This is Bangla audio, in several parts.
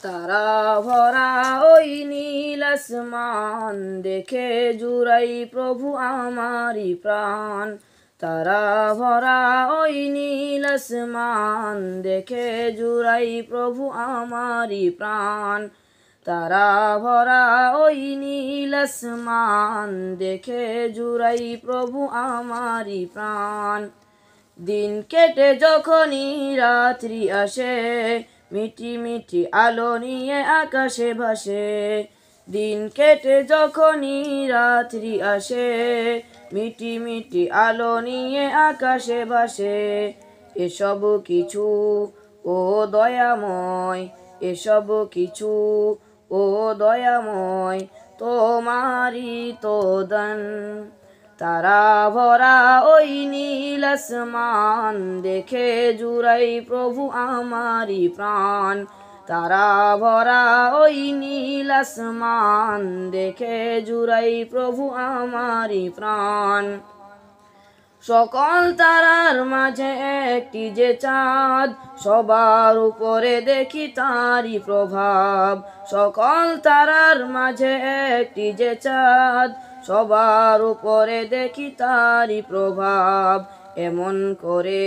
তারা ভরা ওই নীল আসমান দেখে জুড়াই প্রভু আমারি প্রাণ। তারা ভরা ওই নীল আসমান দেখে জুড়াই প্রভু আমারি প্রাণ। তারা ভরা ওই নীল আসমান দেখে জুড়াই প্রভু আমারি প্রাণ। দিন কেটে যখনই রাত্রি আসে, মিটি মিটি আলো নিয়ে আকাশে ভাসে। দিন কেটে যখনই রাত্রি আসে, মিটি মিটি আলো নিয়ে আকাশে ভাসে। এসব কিছু ও দয়াময়, এসব কিছু ও দয়াময়, তোমারই তো দান। তারা ভরা ওই নীল আসমান দেখে জুড়াই প্রভু আমারি প্রাণ। তারা ভরা ওই নীল আসমান দেখে জুড়াই প্রভু আমারি প্রাণ। সকল তারার মাঝে একটি যে চাঁদ, সবার উপরে দেখি তারই প্রভাব। সকল তারার মাঝে একটি যে চাঁদ, সবার উপরে দেখি তারই প্রভাব। এমন করে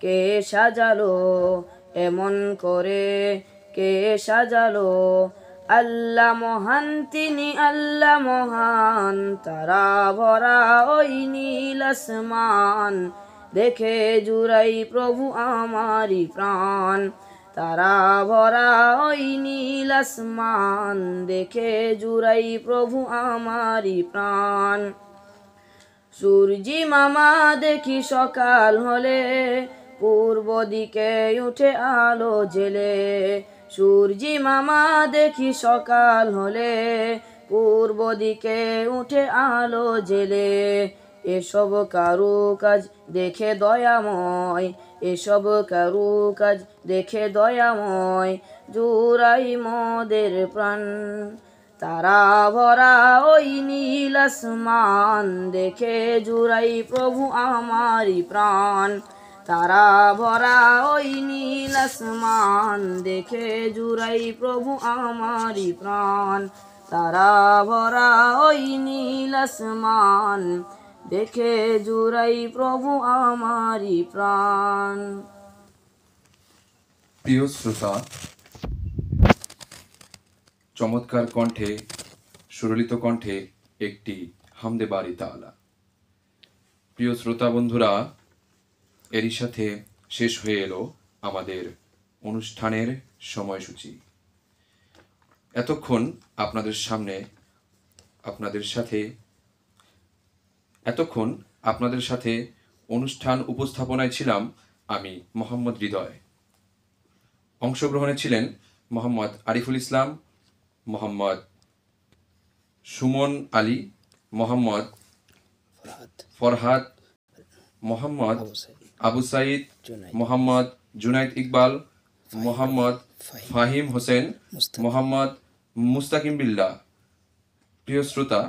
কে সাজালো, এমন করে কে সাজালো, আল্লাহ মহান তিনি আল্লাহ মহান। তারা ভরা ওই নীল আসমান দেখে জুড়াই প্রভু আমারি প্রাণ। তারা ভরা ওই নীল আসমান দেখে জুড়াই প্রভু আমারি প্রাণ। সূর্যি মামা দেখি সকাল হলে, পূর্ব দিকে উঠে আলো জেলে। সূর্যি মামা দেখি সকাল হলে, পূর্ব দিকে উঠে আলো জেলে। এসব কারুকাজ দেখে দয়াময়, এসব কারুকাজ দেখে দয়াময়, জুড়াই মোদের প্রাণ। তারা ভরা ওই নীল আসমান দেখে জুড়াই প্রভু আমারি প্রাণ। তারা ভরা ওই নীল আসমান দেখে জুড়াই প্রভু আমারি প্রাণ। তারা ভরা ওই নীল আসমান দেখে জুড়াই প্রভু আমারি প্রাণ। প্রিয় শ্রোতা, চমৎকার কণ্ঠে, সুরলিত কণ্ঠে একটি হামদে বারি তাআলা। প্রিয় শ্রোতা বন্ধুরা, এরই সাথে শেষ হয়ে এলো আমাদের অনুষ্ঠানের সময়সূচি। এতক্ষণ আপনাদের সাথে অনুষ্ঠান উপস্থাপনায় ছিলাম আমি মোহাম্মদ হৃদয়। অংশগ্রহণে ছিলেন মোহাম্মদ আরিফুল ইসলাম, মোহাম্মদ সুমন আলী, মোহাম্মদ ফরহাদ, মোহাম্মদ আবু সাইদ, মোহাম্মদ জুনাইদ ইকবাল, মোহাম্মদ ফাহিম হোসেন, মোহাম্মদ মুস্তাকিম বিল্লাহ। প্রিয় শ্রোতা,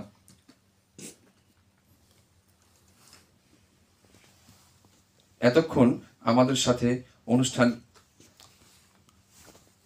এতক্ষণ আমাদের সাথে অনুষ্ঠান